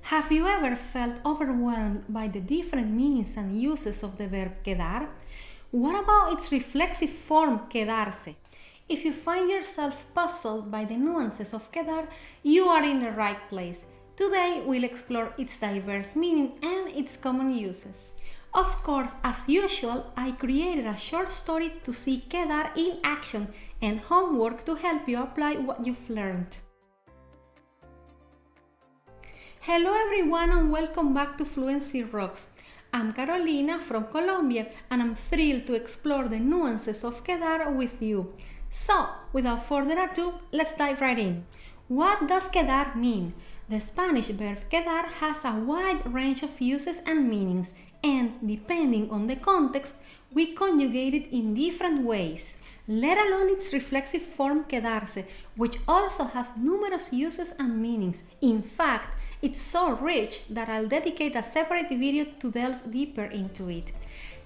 Have you ever felt overwhelmed by the different meanings and uses of the verb quedar? What about its reflexive form, quedarse? If you find yourself puzzled by the nuances of quedar, you are in the right place. Today we'll explore its diverse meaning and its common uses. Of course, as usual, I created a short story to see quedar in action and homework to help you apply what you've learned. Hello everyone and welcome back to Fluency Rocks. I'm Carolina from Colombia and I'm thrilled to explore the nuances of quedar with you. So, without further ado, let's dive right in. What does quedar mean? The Spanish verb quedar has a wide range of uses and meanings, and depending on the context, we conjugate it in different ways, let alone its reflexive form quedarse, which also has numerous uses and meanings. In fact, it's so rich that I'll dedicate a separate video to delve deeper into it.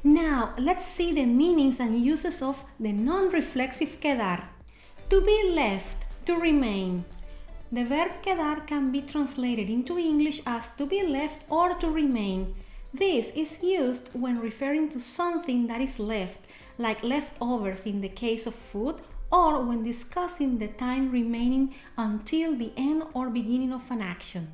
Now, let's see the meanings and uses of the non-reflexive quedar. To be left, to remain. The verb quedar can be translated into English as to be left or to remain. This is used when referring to something that is left, like leftovers in the case of food, or when discussing the time remaining until the end or beginning of an action.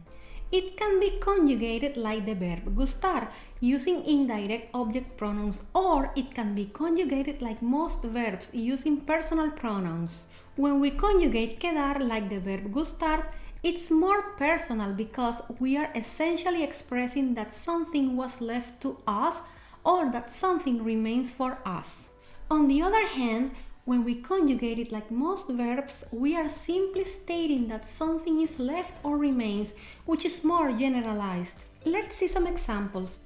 It can be conjugated like the verb gustar, using indirect object pronouns, or it can be conjugated like most verbs using personal pronouns. When we conjugate quedar like the verb gustar, it's more personal because we are essentially expressing that something was left to us or that something remains for us. On the other hand, when we conjugate it like most verbs, we are simply stating that something is left or remains, which is more generalized. Let's see some examples.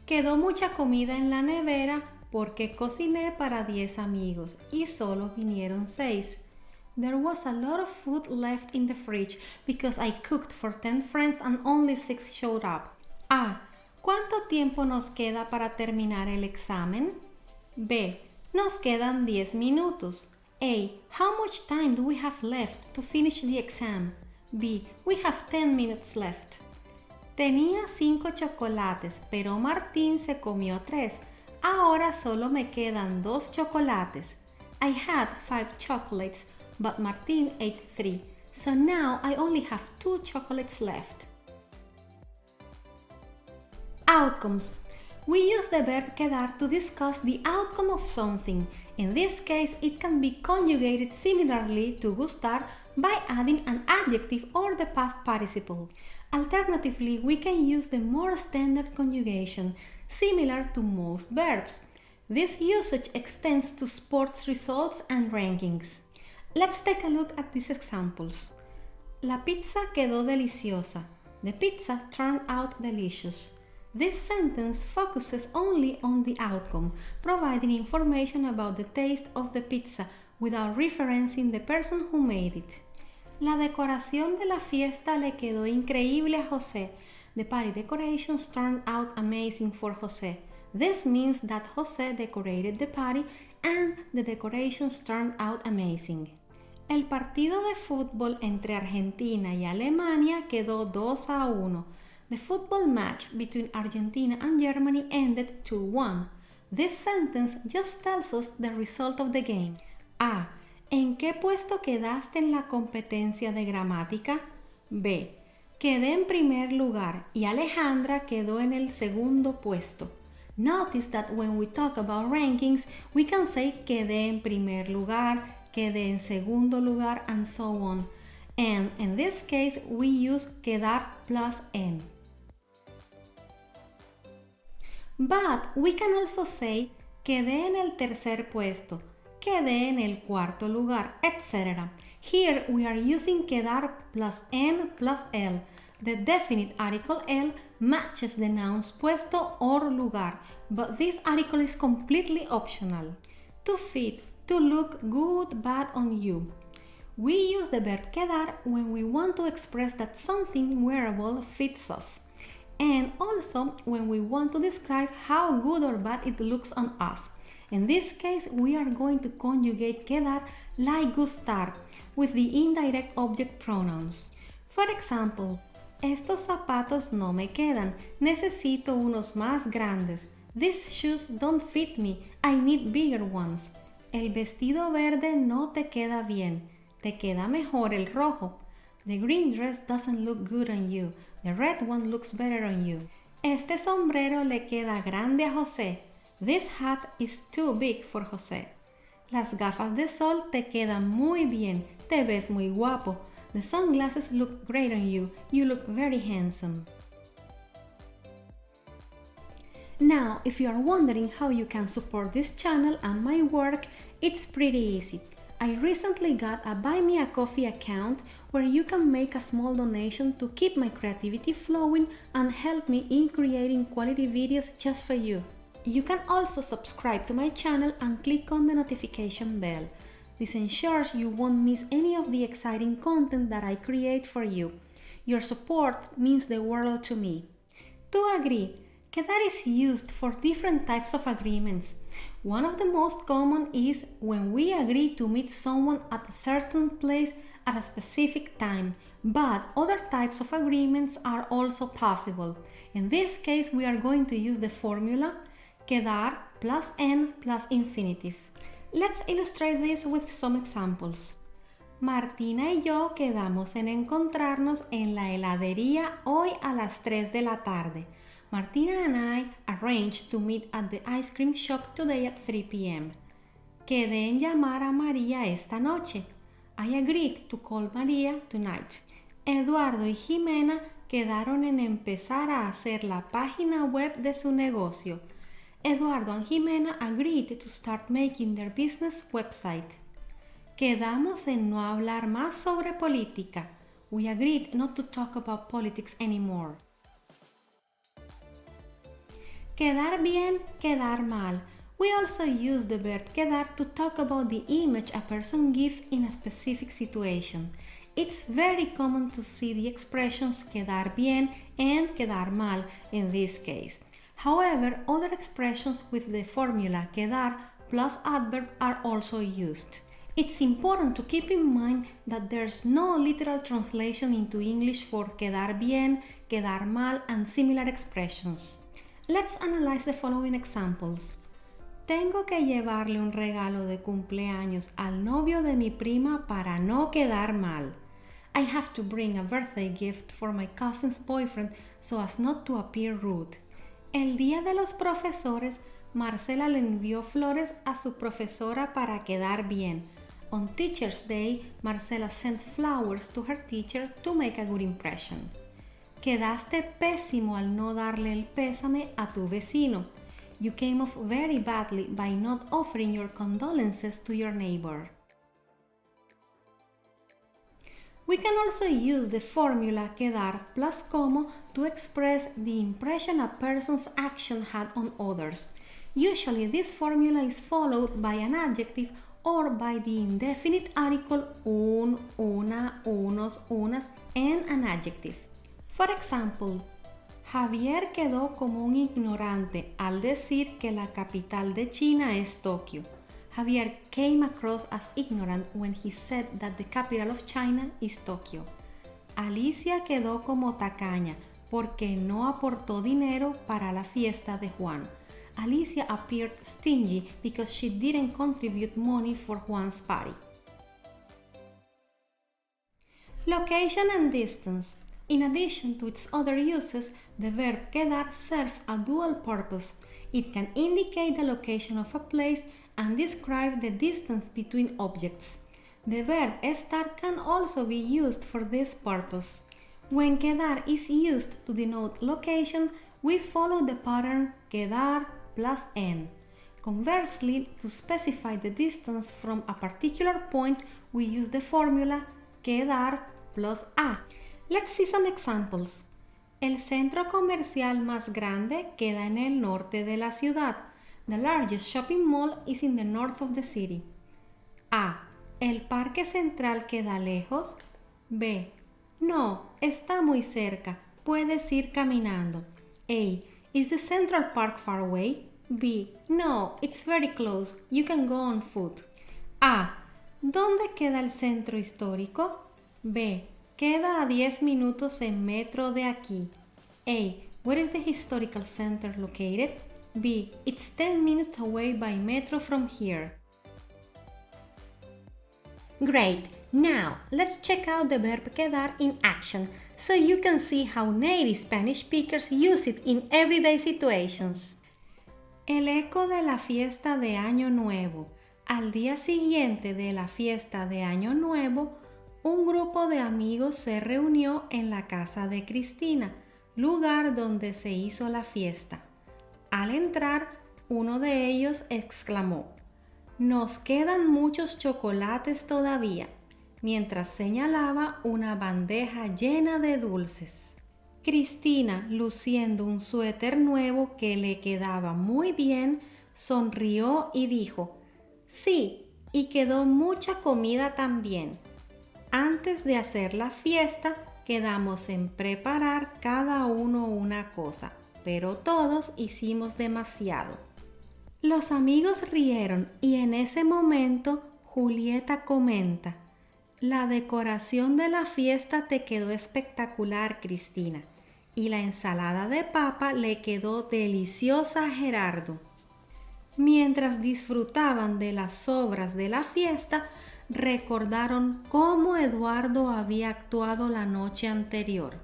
Quedó mucha comida en la nevera porque cociné para 10 amigos y solo vinieron 6. There was a lot of food left in the fridge because I cooked for 10 friends and only 6 showed up. A. ¿Cuánto tiempo nos queda para terminar el examen? B. Nos quedan 10 minutos. A. How much time do we have left to finish the exam? B. We have 10 minutes left. Tenía 5 chocolates, pero Martín se comió 3. Ahora solo me quedan 2 chocolates. I had 5 chocolates, but Martín ate 3. So now I only have 2 chocolates left. Outcomes. We use the verb quedar to discuss the outcome of something. In this case, it can be conjugated similarly to gustar by adding an adjective or the past participle. Alternatively, we can use the more standard conjugation, similar to most verbs. This usage extends to sports results and rankings. Let's take a look at these examples. La pizza quedó deliciosa. The pizza turned out delicious. This sentence focuses only on the outcome, providing information about the taste of the pizza without referencing the person who made it. La decoración de la fiesta le quedó increíble a José. The party decorations turned out amazing for José. This means that José decorated the party and the decorations turned out amazing. El partido de fútbol entre Argentina y Alemania quedó 2-1. The football match between Argentina and Germany ended 2-1. This sentence just tells us the result of the game. A. ¿En qué puesto quedaste en la competencia de gramática? B. Quedé en primer lugar y Alejandra quedó en el segundo puesto. Notice that when we talk about rankings, we can say quedé en primer lugar, quedé en segundo lugar, and so on. And in this case, we use quedar plus en. But we can also say quedé en el tercer puesto, quedé en el cuarto lugar, etc. Here we are using quedar plus en plus el. The definite article el matches the nouns puesto or lugar, but this article is completely optional. To fit, to look good, bad on you. We use the verb quedar when we want to express that something wearable fits us, and also when we want to describe how good or bad it looks on us. In this case, we are going to conjugate quedar like gustar with the indirect object pronouns. For example, Estos zapatos no me quedan. Necesito unos más grandes. These shoes don't fit me. I need bigger ones. El vestido verde no te queda bien. Te queda mejor el rojo. The green dress doesn't look good on you. The red one looks better on you. Este sombrero le queda grande a José. This hat is too big for José. Las gafas de sol te quedan muy bien. Te ves muy guapo. The sunglasses look great on you. You look very handsome. Now, if you are wondering how you can support this channel and my work, it's pretty easy. I recently got a Buy Me a Coffee account where you can make a small donation to keep my creativity flowing and help me in creating quality videos just for you. You can also subscribe to my channel and click on the notification bell. This ensures you won't miss any of the exciting content that I create for you. Your support means the world to me. To agree, Quedar is used for different types of agreements. One of the most common is when we agree to meet someone at a certain place at a specific time, but other types of agreements are also possible. In this case, we are going to use the formula quedar plus n plus infinitive. Let's illustrate this with some examples. Martina y yo quedamos en encontrarnos en la heladería hoy a las 3 de la tarde. Martina and I arranged to meet at the ice cream shop today at 3 p.m. Quedé en llamar a María esta noche. I agreed to call María tonight. Eduardo y Jimena quedaron en empezar a hacer la página web de su negocio. Eduardo and Jimena agreed to start making their business website. Quedamos en no hablar más sobre política. We agreed not to talk about politics anymore. Quedar bien, quedar mal. We also use the verb quedar to talk about the image a person gives in a specific situation. It's very common to see the expressions quedar bien and quedar mal in this case. However, other expressions with the formula quedar plus adverb are also used. It's important to keep in mind that there's no literal translation into English for quedar bien, quedar mal, and similar expressions. Let's analyze the following examples. Tengo que llevarle un regalo de cumpleaños al novio de mi prima para no quedar mal. I have to bring a birthday gift for my cousin's boyfriend so as not to appear rude. El día de los profesores, Marcela le envió flores a su profesora para quedar bien. On Teacher's Day, Marcela sent flowers to her teacher to make a good impression. Quedaste pésimo al no darle el pésame a tu vecino. You came off very badly by not offering your condolences to your neighbor. We can also use the formula quedar plus como to express the impression a person's action had on others. Usually this formula is followed by an adjective or by the indefinite article un, una, unos, unas, and an adjective. For example, Javier quedó como un ignorante al decir que la capital de China es Tokio. Javier came across as ignorant when he said that the capital of China is Tokyo. Alicia quedó como tacaña porque no aportó dinero para la fiesta de Juan. Alicia appeared stingy because she didn't contribute money for Juan's party. Location and distance. In addition to its other uses, the verb quedar serves a dual purpose. It can indicate the location of a place and describe the distance between objects. The verb estar can also be used for this purpose. When quedar is used to denote location, we follow the pattern quedar plus n. Conversely, to specify the distance from a particular point, we use the formula quedar plus a. Let's see some examples. El centro comercial más grande queda en el norte de la ciudad. The largest shopping mall is in the north of the city. A. ¿El parque central queda lejos? B. No, está muy cerca. Puedes ir caminando. A. Is the Central Park far away? B. No, it's very close. You can go on foot. A. ¿Dónde queda el centro histórico? B. Queda a 10 minutos en metro de aquí. A. Where is the historical center located? B. It's 10 minutes away by metro from here. Great! Now, let's check out the verb quedar in action so you can see how native Spanish speakers use it in everyday situations. El eco de la fiesta de Año Nuevo. Al día siguiente de la fiesta de Año Nuevo, un grupo de amigos se reunió en la casa de Cristina, lugar donde se hizo la fiesta. Al entrar, uno de ellos exclamó: «Nos quedan muchos chocolates todavía», mientras señalaba una bandeja llena de dulces. Cristina, luciendo un suéter nuevo que le quedaba muy bien, sonrió y dijo: «Sí, y quedó mucha comida también. Antes de hacer la fiesta, quedamos en preparar cada uno una cosa, pero todos hicimos demasiado». Los amigos rieron y en ese momento Julieta comenta: «La decoración de la fiesta te quedó espectacular, Cristina, y la ensalada de papa le quedó deliciosa a Gerardo». Mientras disfrutaban de las sobras de la fiesta, recordaron cómo Eduardo había actuado la noche anterior.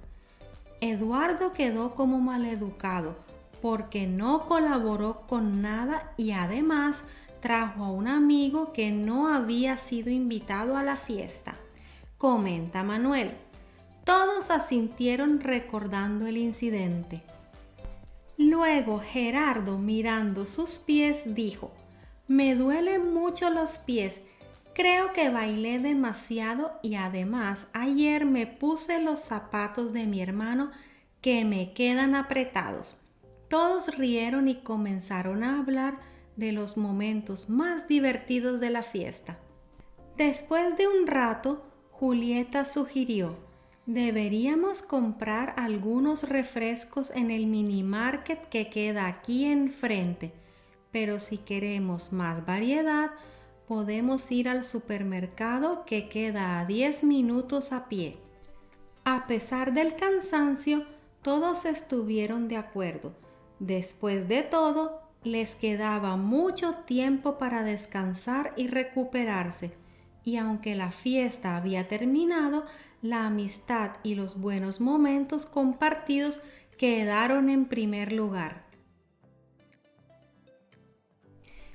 Eduardo quedó como maleducado porque no colaboró con nada y además trajo a un amigo que no había sido invitado a la fiesta. Comenta Manuel. Todos asintieron recordando el incidente. Luego Gerardo, mirando sus pies, dijo: «Me duelen mucho los pies. Creo que bailé demasiado y además ayer me puse los zapatos de mi hermano que me quedan apretados». Todos rieron y comenzaron a hablar de los momentos más divertidos de la fiesta. Después de un rato, Julieta sugirió: «Deberíamos comprar algunos refrescos en el mini market que queda aquí enfrente, pero si queremos más variedad, podemos ir al supermercado que queda a 10 minutos a pie». A pesar del cansancio, todos estuvieron de acuerdo. Después de todo, les quedaba mucho tiempo para descansar y recuperarse, y aunque la fiesta había terminado, la amistad y los buenos momentos compartidos quedaron en primer lugar.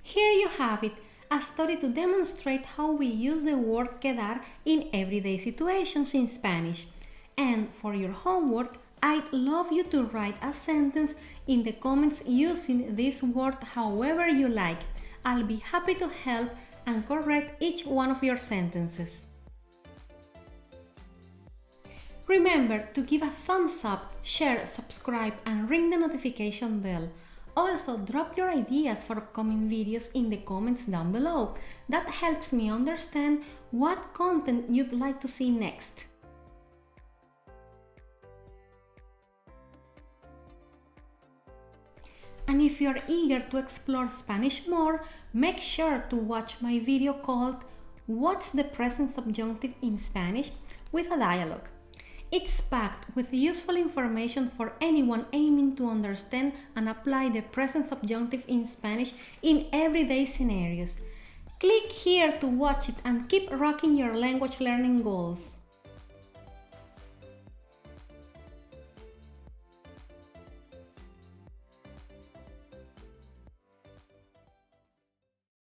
Here you have it, a story to demonstrate how we use the word quedar in everyday situations in Spanish. And for your homework, I'd love you to write a sentence in the comments using this word however you like. I'll be happy to help and correct each one of your sentences. Remember to give a thumbs up, share, subscribe, and ring the notification bell. Also, drop your ideas for upcoming videos in the comments down below. That helps me understand what content you'd like to see next. And if you're eager to explore Spanish more, make sure to watch my video called "What's the present subjunctive in Spanish?" with a dialogue. It's packed with useful information for anyone aiming to understand and apply the present subjunctive in Spanish in everyday scenarios. Click here to watch it and keep rocking your language learning goals.